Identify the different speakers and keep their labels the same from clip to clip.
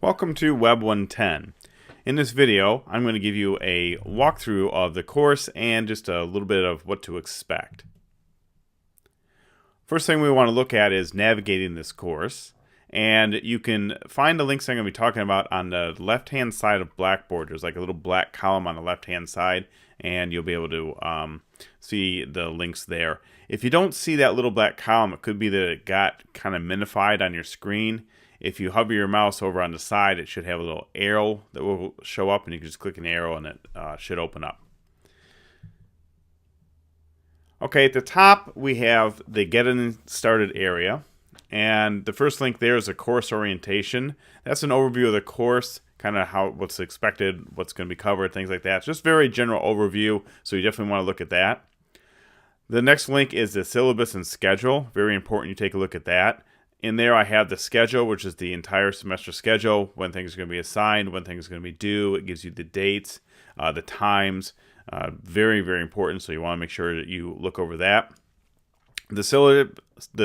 Speaker 1: Welcome to Web 110. In this video, I'm going to give you a walkthrough of the course and just a little bit of what to expect. First thing we want to look at is navigating this course. And you can find the links I'm going to be talking about on the left-hand side of Blackboard. There's like a little black column on the left-hand side, and you'll be able to see the links there. If you don't see that little black column, it could be that it got kind of minified on your screen. If you hover your mouse over on the side, it should have a little arrow that will show up, and you can just click an arrow and it should open up. Okay, at the top we have the Getting Started area, and the first link there is a course orientation. That's an overview of the course, kind of what's expected, what's going to be covered, things like that. It's just very general overview, so you definitely want to look at that. The next link is the syllabus and schedule. Very important you take a look at that. In there I have the schedule, which is the entire semester schedule, when things are going to be assigned, when things are going to be due. It gives you the dates, the times. Very, very important, so you want to make sure that you look over that. The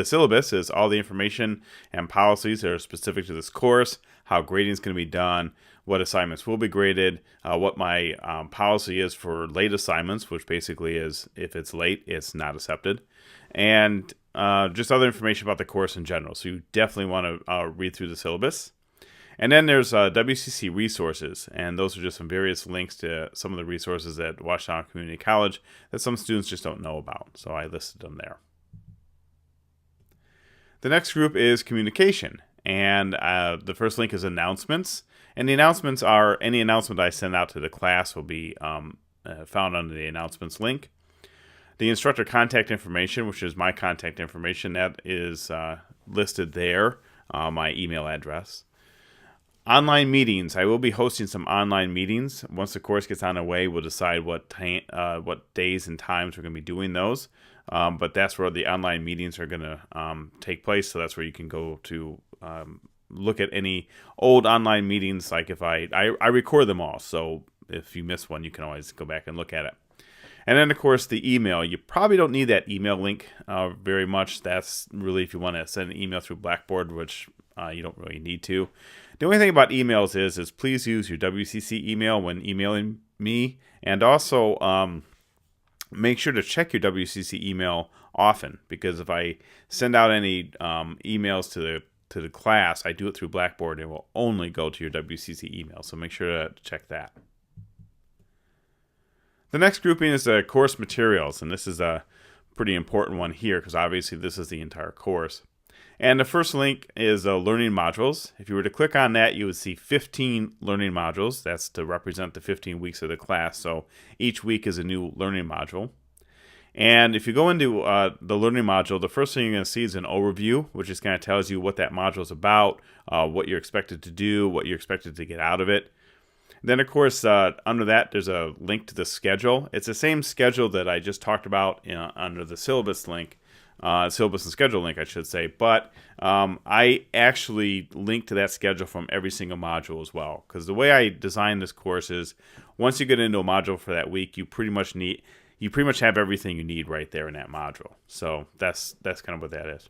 Speaker 1: syllabus is all the information and policies that are specific to this course, how grading is going to be done, what assignments will be graded, what my policy is for late assignments, which basically is if it's late, it's not accepted, and just other information about the course in general. So you definitely want to read through the syllabus. And then there's WCC resources, and those are just some various links to some of the resources at Washington Community College that some students just don't know about. So I listed them there. The next group is communication, and the first link is announcements. And the announcements are any announcement I send out to the class will be found under the announcements link. The instructor contact information, which is my contact information, that is listed there, my email address. Online meetings. I will be hosting some online meetings. Once the course gets on the way, we'll decide what days and times we're going to be doing those. But that's where the online meetings are going to take place. So that's where you can go to look at any old online meetings. Like if I record them all. So if you miss one, you can always go back and look at it. And then, of course, the email. You probably don't need that email link very much. That's really if you want to send an email through Blackboard, which you don't really need to. The only thing about emails is please use your WCC email when emailing me. And also make sure to check your WCC email often. Because if I send out any emails to the class, I do it through Blackboard. It will only go to your WCC email. So make sure to check that. The next grouping is the course materials, and this is a pretty important one here because obviously this is the entire course. And the first link is learning modules. If you were to click on that, you would see 15 learning modules. That's to represent the 15 weeks of the class, so each week is a new learning module. And if you go into the learning module, the first thing you're going to see is an overview, which just kind of tells you what that module is about, what you're expected to do, what you're expected to get out of it. Then, of course, under that, there's a link to the schedule. It's the same schedule that I just talked about under the syllabus link, syllabus and schedule link, I should say. But I actually link to that schedule from every single module as well. Because the way I designed this course is, once you get into a module for that week, you pretty much have everything you need right there in that module. So that's kind of what that is.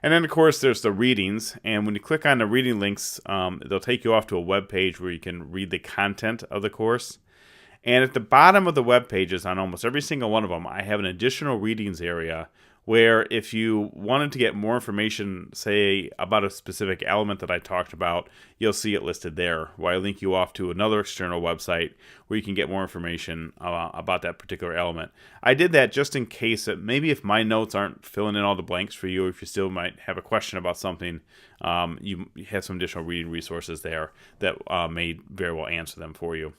Speaker 1: And then, of course, there's the readings. And when you click on the reading links, they'll take you off to a web page where you can read the content of the course. And at the bottom of the web pages, on almost every single one of them, I have an additional readings area where if you wanted to get more information, say, about a specific element that I talked about, you'll see it listed there, where I link you off to another external website where you can get more information about that particular element. I did that just in case that maybe if my notes aren't filling in all the blanks for you, if you still might have a question about something, you have some additional reading resources there that may very well answer them for you.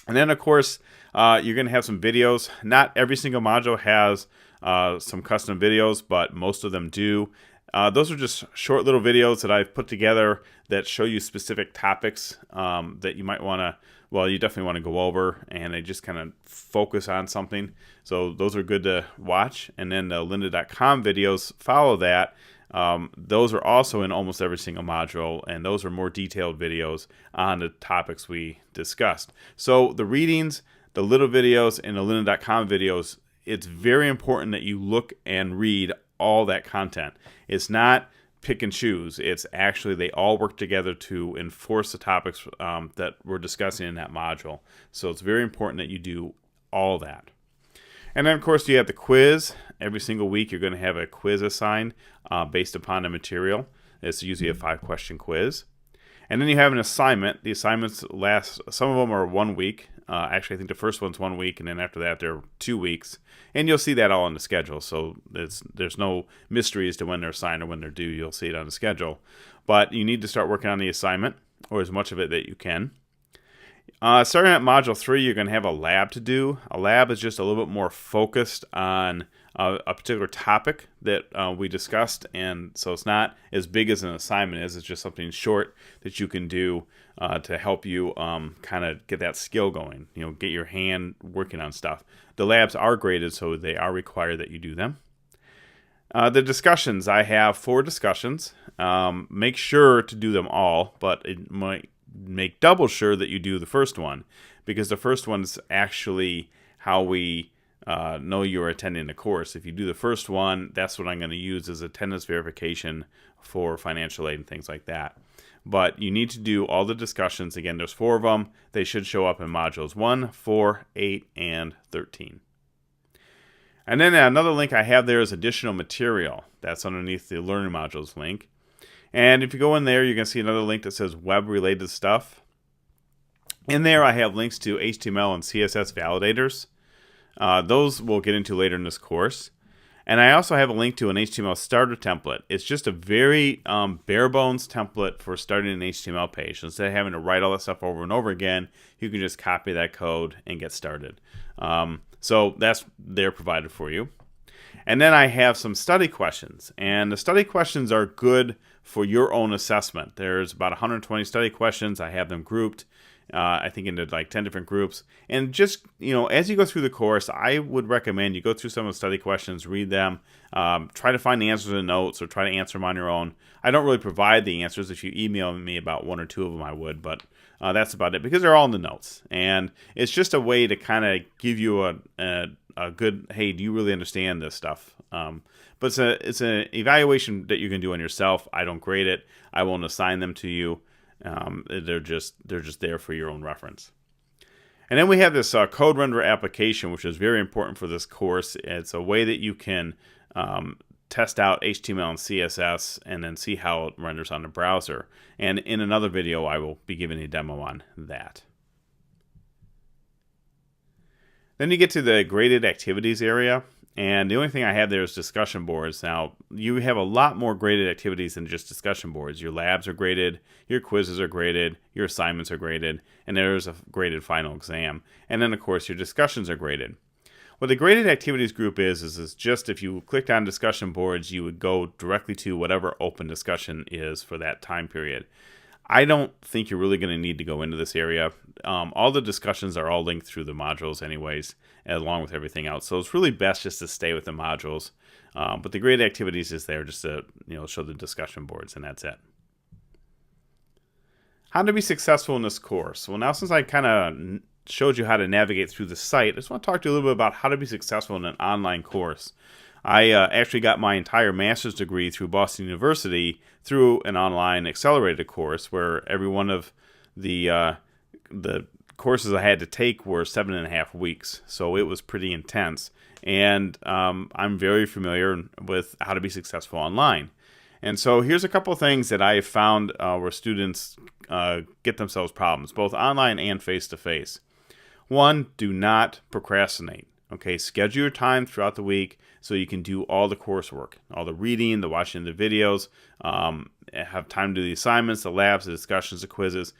Speaker 1: And then, of course, you're going to have some videos. Not every single module has some custom videos, but most of them do. Those are just short little videos that I've put together that show you specific topics that you might want to, well, you definitely want to go over, and they just kind of focus on something. So those are good to watch. And then the lynda.com videos follow that. Those are also in almost every single module, and those are more detailed videos on the topics we discussed. So the readings, the little videos, and the lynda.com videos, it's very important that you look and read all that content. It's not pick and choose. It's actually they all work together to enforce the topics that we're discussing in that module. So it's very important that you do all that. And then, of course, you have the quiz. Every single week, you're going to have a quiz assigned based upon the material. It's usually a 5-question quiz. And then you have an assignment. The assignments last, some of them are 1 week. Actually, I think the first one's 1 week, and then after that, they're 2 weeks. And you'll see that all on the schedule. So there's no mystery as to when they're assigned or when they're due. You'll see it on the schedule. But you need to start working on the assignment, or as much of it that you can. Starting at Module 3, you're going to have a lab to do. A lab is just a little bit more focused on a particular topic that we discussed, and so it's not as big as an assignment is. It's just something short that you can do to help you kind of get that skill going, get your hand working on stuff. The labs are graded, so they are required that you do them. The discussions, I have 4 discussions. Make sure to do them all, but it might make double sure that you do the first one, because the first one is actually how we know you're attending the course. If you do the first one, that's what I'm going to use as attendance verification for financial aid and things like that. But you need to do all the discussions. Again, there's 4 of them. They should show up in modules 1, 4, 8, and 13. And then another link I have there is additional material. That's underneath the learning modules link. And if you go in there, you're going to see another link that says web-related stuff. In there, I have links to HTML and CSS validators. Those we'll get into later in this course. And I also have a link to an HTML starter template. It's just a very bare-bones template for starting an HTML page. Instead of having to write all that stuff over and over again, you can just copy that code and get started. So that's there provided for you. And then I have some study questions. And the study questions are good for your own assessment. There's about 120 study questions. I have them grouped, I think, into like 10 different groups. And just, as you go through the course, I would recommend you go through some of the study questions, read them, try to find the answers in notes, or try to answer them on your own. I don't really provide the answers. If you email me about 1 or 2 of them, I would, but that's about it, because they're all in the notes. And it's just a way to kind of give you a good, hey, do you really understand this stuff? But it's an evaluation that you can do on yourself. I don't grade it. I won't assign them to you. They're just there for your own reference. And then we have this code render application, which is very important for this course. It's a way that you can test out HTML and CSS and then see how it renders on the browser. And in another video, I will be giving a demo on that. Then you get to the graded activities area, and the only thing I have there is discussion boards. Now, you have a lot more graded activities than just discussion boards. Your labs are graded, your quizzes are graded, your assignments are graded, and there's a graded final exam. And then, of course, your discussions are graded. What the graded activities group is just if you clicked on discussion boards, you would go directly to whatever open discussion is for that time period. I don't think you're really going to need to go into this area. All the discussions are all linked through the modules anyways, along with everything else. So it's really best just to stay with the modules. But the graded activities is there just to show the discussion boards, and that's it. How to be successful in this course? Well, now since I kind of showed you how to navigate through the site, I just want to talk to you a little bit about how to be successful in an online course. I actually got my entire master's degree through Boston University through an online accelerated course where every one of the courses I had to take were 7.5 weeks. So it was pretty intense. And I'm very familiar with how to be successful online. And so here's a couple of things that I have found where students get themselves problems, both online and face-to-face. One, do not procrastinate. Okay, schedule your time throughout the week so you can do all the coursework, all the reading, the watching the videos, have time to do the assignments, the labs, the discussions, the quizzes.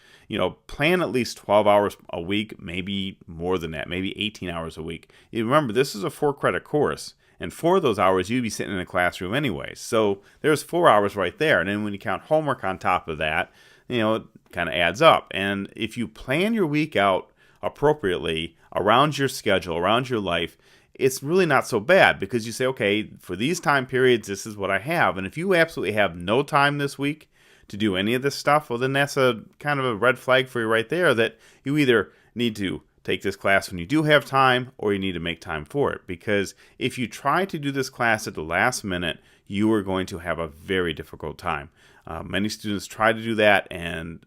Speaker 1: Plan at least 12 hours a week, maybe more than that, maybe 18 hours a week. You remember, this is a 4-credit course, and 4 of those hours you'd be sitting in a classroom anyway. So there's 4 hours right there, and then when you count homework on top of that, it kind of adds up. And if you plan your week out appropriately around your schedule, around your life, it's really not so bad, because you say, okay, for these time periods, this is what I have. And if you absolutely have no time this week to do any of this stuff, well, then that's a kind of a red flag for you right there, that you either need to take this class when you do have time, or you need to make time for it. Because if you try to do this class at the last minute, you are going to have a very difficult time. Many students try to do that, and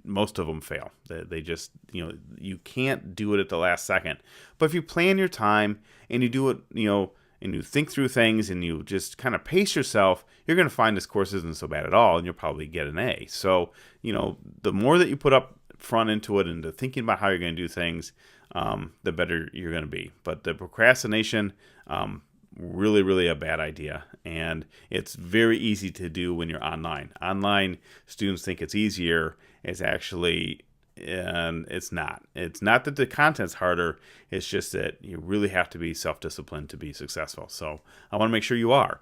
Speaker 1: most of them fail. They just, you can't do it at the last second. But if you plan your time and you do it, and you think through things and you just kind of pace yourself, you're going to find this course isn't so bad at all, and you'll probably get an A. So, the more that you put up front into it, into thinking about how you're going to do things, the better you're going to be. But the procrastination, really, really a bad idea. And it's very easy to do when you're online. Online, students think it's easier. It's actually, and it's not. It's not that the content's harder. It's just that you really have to be self-disciplined to be successful. So I want to make sure you are.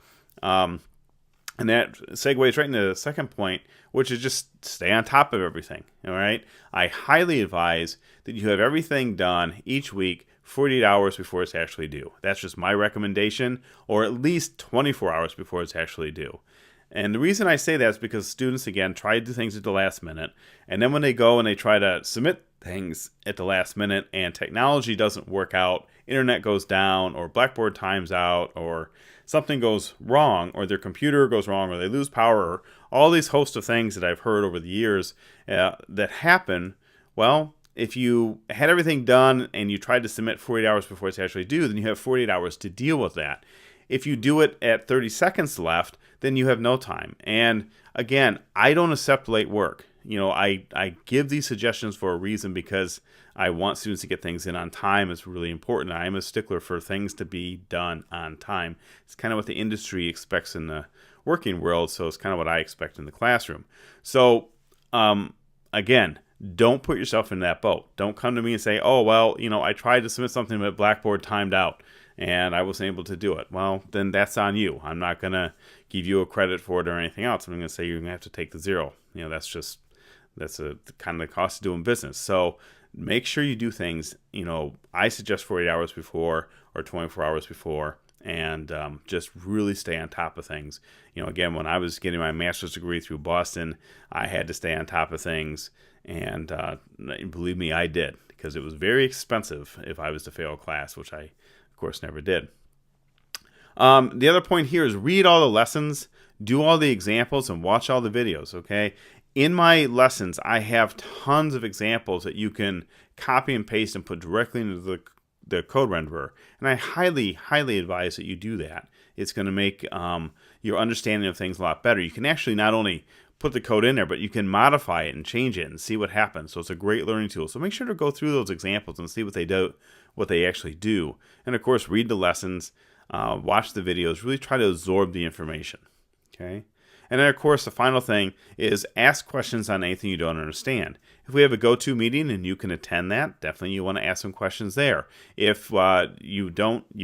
Speaker 1: And that segues right into the second point, which is just stay on top of everything. All right. I highly advise that you have everything done each week 48 hours before it's actually due. That's just my recommendation, or at least 24 hours before it's actually due. And the reason I say that is because students, again, try to do things at the last minute. And then when they go and they try to submit things at the last minute and technology doesn't work out, internet goes down, or Blackboard times out, or something goes wrong, or their computer goes wrong, or they lose power, or all these hosts of things that I've heard over the years that happen, well, if you had everything done and you tried to submit 48 hours before it's actually due, then you have 48 hours to deal with that. If you do it at 30 seconds left, then you have no time. And again, I don't accept late work. I give these suggestions for a reason, because I want students to get things in on time. It's really important. I'm a stickler for things to be done on time. It's kind of what the industry expects in the working world, so it's kind of what I expect in the classroom. So, again, don't put yourself in that boat. Don't come to me and say, oh, well, I tried to submit something, but Blackboard timed out and I wasn't able to do it. Well, then that's on you. I'm not going to give you a credit for it or anything else. I'm going to say you're going to have to take the zero. That's a kind of the cost of doing business. So make sure you do things, I suggest 48 hours before or 24 hours before, and just really stay on top of things. Again, when I was getting my master's degree through Boston, I had to stay on top of things. And believe me, I did, because it was very expensive if I was to fail a class, which I, of course, never did. The other point here is read all the lessons, do all the examples, and watch all the videos, okay? In my lessons, I have tons of examples that you can copy and paste and put directly into the code renderer. And I highly, highly advise that you do that. It's going to make your understanding of things a lot better. You can actually not only put the code in there, but you can modify it and change it and see what happens. So it's a great learning tool. So make sure to go through those examples and see what they do, what they actually do. And of course, read the lessons, watch the videos, really try to absorb the information. Okay. And then of course, the final thing is ask questions on anything you don't understand. If we have a go-to meeting and you can attend that, definitely you want to ask some questions there. If you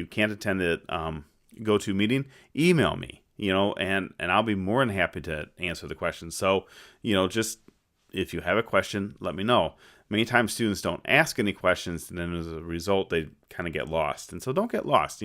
Speaker 1: can't attend the go-to meeting, email me. And I'll be more than happy to answer the questions. So, just if you have a question, let me know. Many times students don't ask any questions, and then as a result, they kind of get lost. And so don't get lost.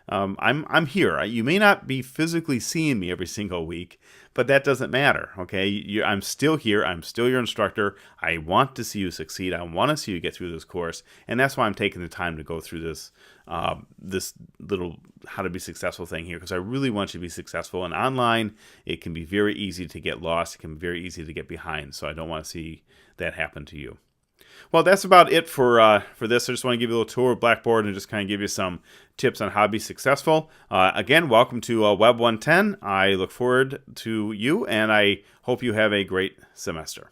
Speaker 1: I'm here. You may not be physically seeing me every single week, but that doesn't matter. Okay, I'm still here. I'm still your instructor. I want to see you succeed. I want to see you get through this course, and that's why I'm taking the time to go through this little how to be successful thing here, because I really want you to be successful. And online, it can be very easy to get lost. It can be very easy to get behind. So I don't want to see that happen to you. Well, that's about it for this. I just want to give you a little tour of Blackboard and just kind of give you some tips on how to be successful. Again, welcome to Web 110. I look forward to you, and I hope you have a great semester.